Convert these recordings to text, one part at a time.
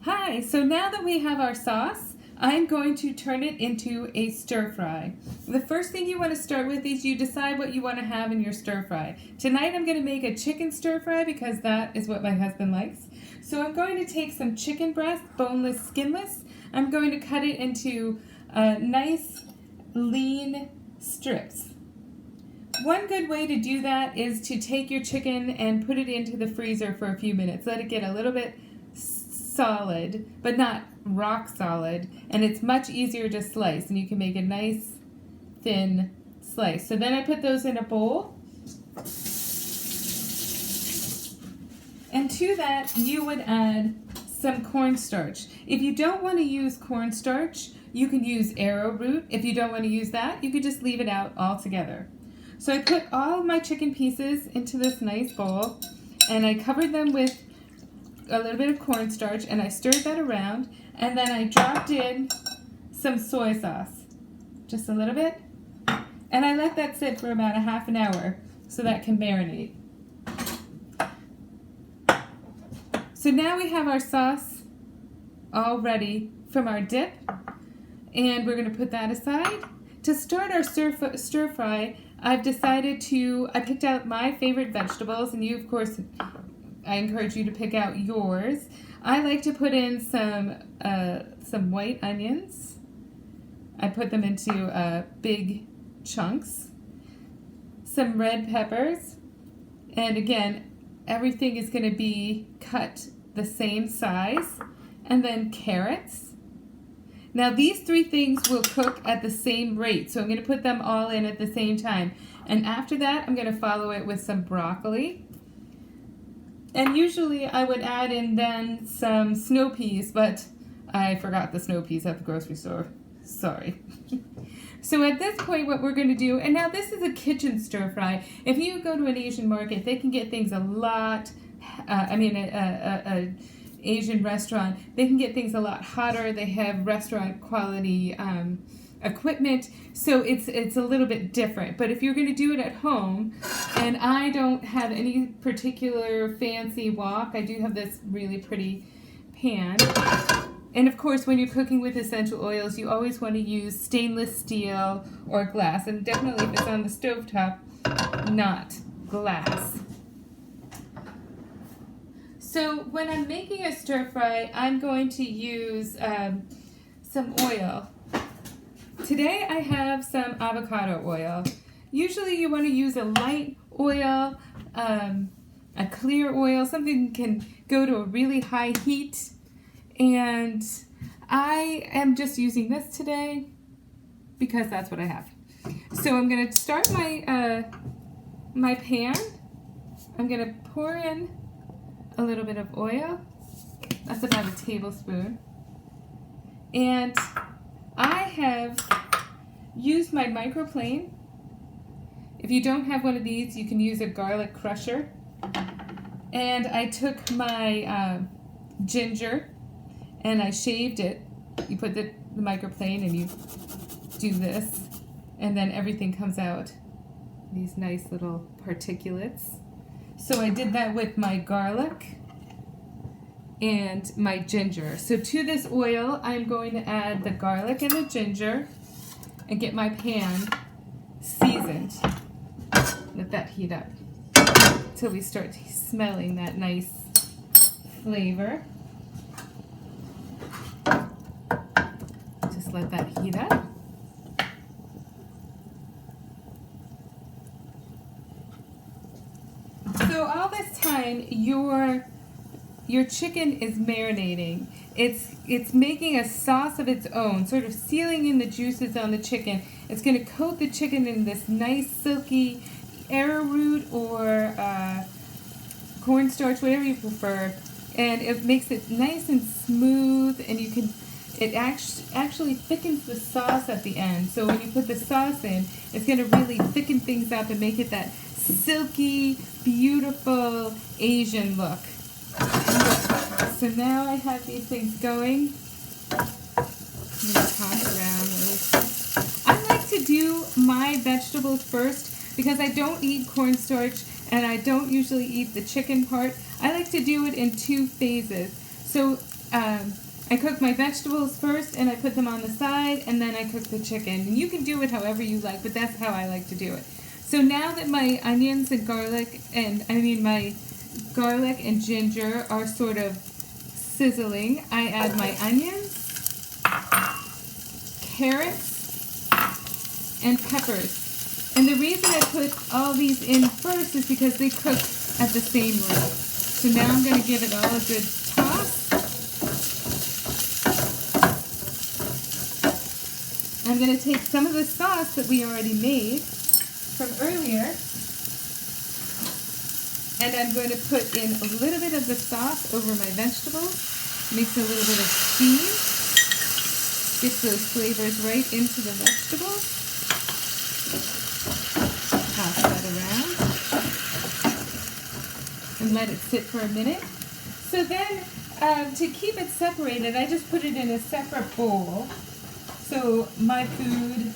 Hi, so now that we have our sauce, I'm going to turn it into a stir fry. The first thing you want to start with is you decide what you want to have in your stir fry. Tonight I'm going to make a chicken stir fry because that is what my husband likes. So I'm going to take some chicken breast, boneless, skinless. I'm going to cut it into nice, lean strips. One good way to do that is to take your chicken and put it into the freezer for a few minutes. Let it get a little bit solid, but not rock solid, and it's much easier to slice, and you can make a nice thin slice. So then I put those in a bowl, and to that you would add some cornstarch. If you don't want to use cornstarch, you can use arrowroot. If you don't want to use that, you could just leave it out altogether. So I put all of my chicken pieces into this nice bowl, and I covered them with a little bit of cornstarch, and I stirred that around, and then I dropped in some soy sauce, just a little bit, and I let that sit for about a half an hour so that can marinate. So now we have our sauce all ready from our dip, and we're going to put that aside. To start our stir fry, I picked out my favorite vegetables, and you, of course, I encourage you to pick out yours. I like to put in some white onions. I put them into big chunks. Some red peppers. And again, everything is going to be cut the same size. And then carrots. Now these three things will cook at the same rate. So I'm going to put them all in at the same time. And after that, I'm going to follow it with some broccoli. And usually I would add in then some snow peas, but I forgot the snow peas at the grocery store. Sorry. So at this point what we're going to do, and now this is a kitchen stir fry. If you go to an Asian market, they can get things a lot, Asian restaurant, they can get things a lot hotter. They have restaurant quality equipment, so it's a little bit different. But if you're going to do it at home, and I don't have any particular fancy wok, I do have this really pretty pan. And of course, when you're cooking with essential oils, you always want to use stainless steel or glass, and definitely if it's on the stovetop, not glass. So when I'm making a stir fry, I'm going to use some oil. Today I have some avocado oil. Usually you want to use a light oil, a clear oil, something that can go to a really high heat. And I am just using this today because that's what I have. So I'm going to start my pan. I'm going to pour in a little bit of oil. That's about a tablespoon. And I have used my microplane. If you don't have one of these, you can use a garlic crusher. And I took my ginger and I shaved it. You put the microplane and you do this, and then everything comes out, these nice little particulates. So I did that with my garlic and my ginger. So to this oil, I'm going to add the garlic and the ginger and get my pan seasoned. Let that heat up till we start smelling that nice flavor. Just let that heat up. So all this time, your chicken is marinating. It's making a sauce of its own, sort of sealing in the juices on the chicken. It's going to coat the chicken in this nice silky arrowroot or cornstarch, whatever you prefer, and it makes it nice and smooth. And it actually thickens the sauce at the end. So when you put the sauce in, it's going to really thicken things up and make it that silky, beautiful Asian look. So now I have these things going. I'm going to toss around those. I like to do my vegetables first because I don't eat cornstarch and I don't usually eat the chicken part. I like to do it in two phases. So I cook my vegetables first and I put them on the side, and then I cook the chicken. And you can do it however you like, but that's how I like to do it. So now that my onions and garlic, my garlic and ginger are sort of sizzling, I add my onions, carrots, and peppers. And the reason I put all these in first is because they cook at the same rate. So now I'm going to give it all a good toss. I'm going to take some of the sauce that we already made from earlier, and I'm going to put in a little bit of the sauce over my vegetables. Makes a little bit of steam. Gets those flavors right into the vegetables. Toss that around and let it sit for a minute. So then, to keep it separated, I just put it in a separate bowl. So my food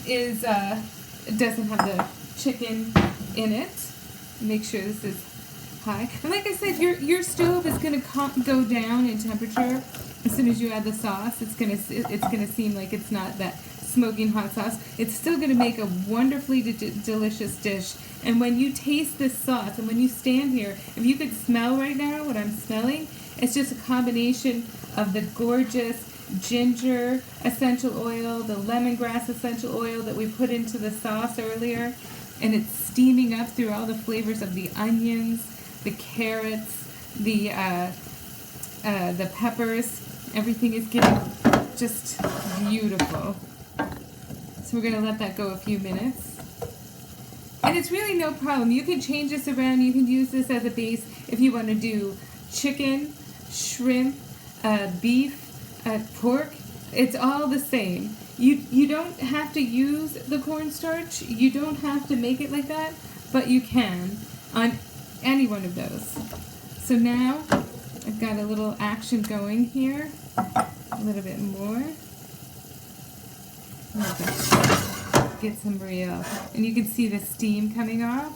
is doesn't have the chicken in it. Make sure this is high. And like I said, your stove is going to go down in temperature as soon as you add the sauce. It's gonna seem like it's not that smoking hot sauce. It's still going to make a wonderfully delicious dish. And when you taste this sauce, and when you stand here, if you could smell right now what I'm smelling, it's just a combination of the gorgeous ginger essential oil, the lemongrass essential oil that we put into the sauce earlier, and it's steaming up through all the flavors of the onions, the carrots, the peppers. Everything is getting just beautiful. So we're going to let that go a few minutes. And it's really no problem. You can change this around. You can use this as a base if you want to do chicken, shrimp, beef, pork. It's all the same. You don't have to use the cornstarch. You don't have to make it like that, but you can on any one of those. So now I've got a little action going here. A little bit more. Get some real. And you can see the steam coming off.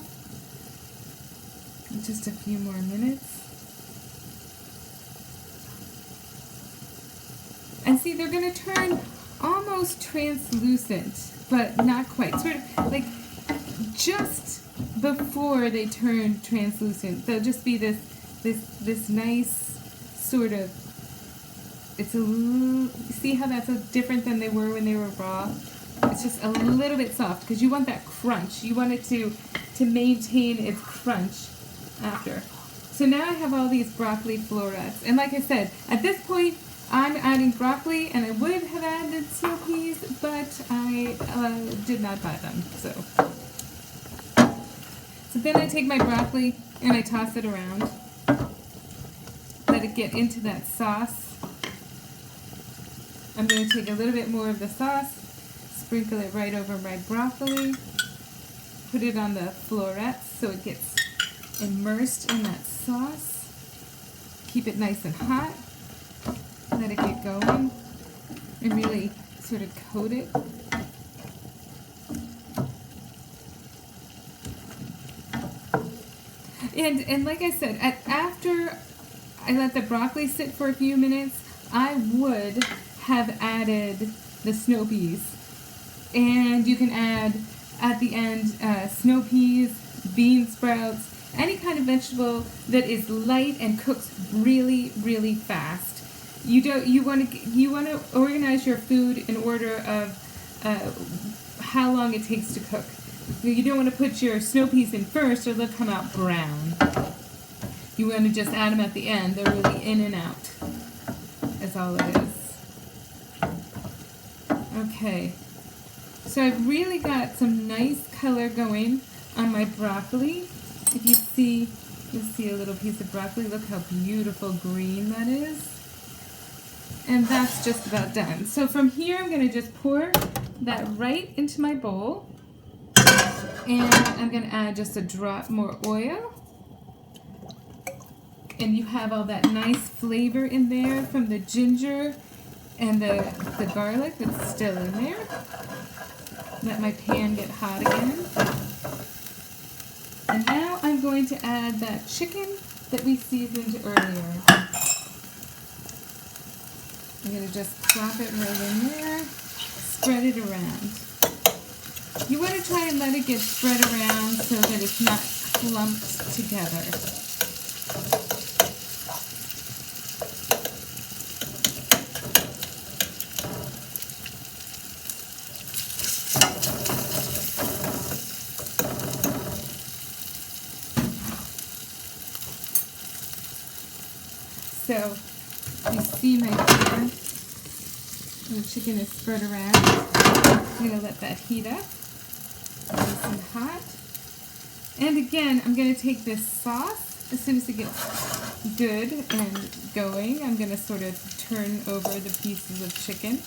Just a few more minutes. And see, they're going to turn almost translucent, but not quite. Sort of like just before they turn translucent, they'll just be this nice sort of. It's see how that's different than they were when they were raw. It's just a little bit soft because you want that crunch. You want it to maintain its crunch after. So now I have all these broccoli florets, and like I said, at this point I'm adding broccoli, and I would have added snow peas, but I did not buy them. So then I take my broccoli and I toss it around. Let it get into that sauce. I'm going to take a little bit more of the sauce, sprinkle it right over my broccoli, put it on the florets so it gets immersed in that sauce. Keep it nice and hot. Let it get going and really sort of coat it. And like I said, after I let the broccoli sit for a few minutes, I would have added the snow peas. And you can add at the end snow peas, bean sprouts, any kind of vegetable that is light and cooks really, really fast. You want to organize your food in order of how long it takes to cook. You don't want to put your snow peas in first or they'll come out brown. You want to just add them at the end. They're really in and out. That's all it is. Okay. So I've really got some nice color going on my broccoli. If you see, you'll see a little piece of broccoli. Look how beautiful green that is. And that's just about done. So from here, I'm going to just pour that right into my bowl. And I'm going to add just a drop more oil. And you have all that nice flavor in there from the ginger and the garlic that's still in there. Let my pan get hot again. And now I'm going to add that chicken that we seasoned earlier. I'm going to just plop it right in there, spread it around. You want to try and let it get spread around so that it's not clumped together. So you see my pan, the chicken is spread around. I'm going to let that heat up, nice and hot. And again, I'm going to take this sauce, as soon as it gets good and going, I'm going to sort of turn over the pieces of chicken.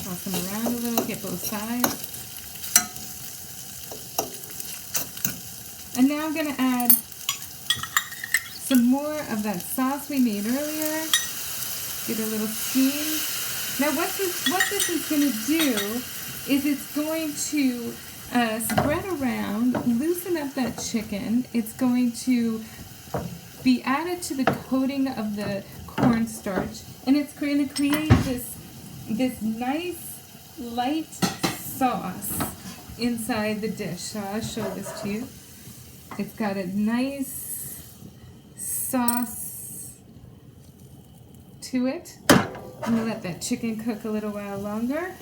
Toss them around a little, get both sides. And now I'm going to add some more of that sauce we made earlier. Get a little steam. Now what this is going to do is it's going to spread around, loosen up that chicken. It's going to be added to the coating of the cornstarch, and it's going to create this nice light sauce inside the dish. So I'll show this to you. It's got a nice sauce to it. I'm going to let that chicken cook a little while longer.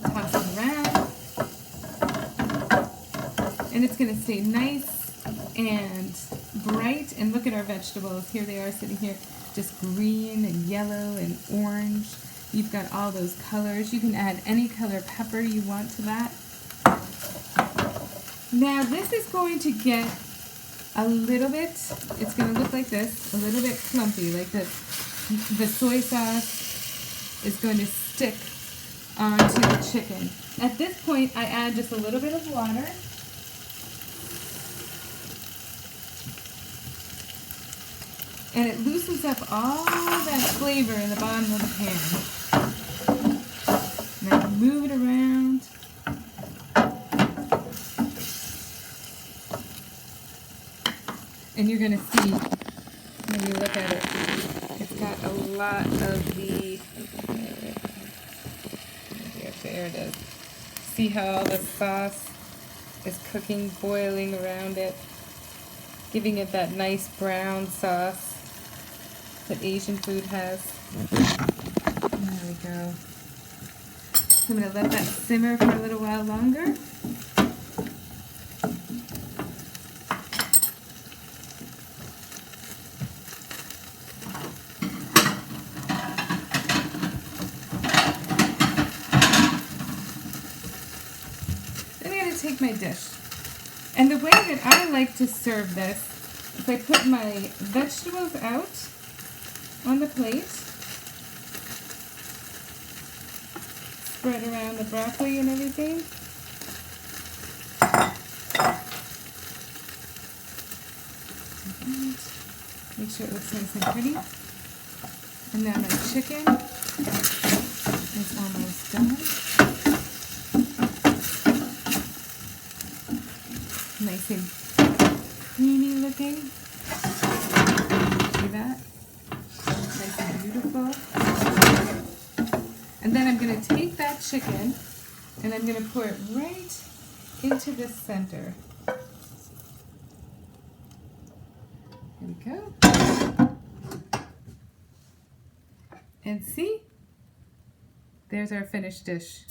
Toss it around. And it's going to stay nice and bright. And look at our vegetables. Here they are sitting here, just green and yellow and orange. You've got all those colors. You can add any color pepper you want to that. Now this is going to get a little bit, it's going to look like this, a little bit clumpy, like this. The soy sauce is going to stick onto the chicken. At this point, I add just a little bit of water. And it loosens up all that flavor in the bottom of the pan. Now move it around. And you're going to see, when you look at it, it's got a lot of the, there it is. See how all the sauce is cooking, boiling around it, giving it that nice brown sauce that Asian food has. There we go. I'm going to let that simmer for a little while longer. Then I'm going to take my dish. And the way that I like to serve this is I put my vegetables out on the plate, spread around the broccoli and everything. And make sure it looks nice and pretty. And now my chicken is almost done. Nice and creamy looking. See that? Nice and beautiful. And then I'm going to take that chicken and I'm going to pour it right into the center. Here we go. And see? There's our finished dish.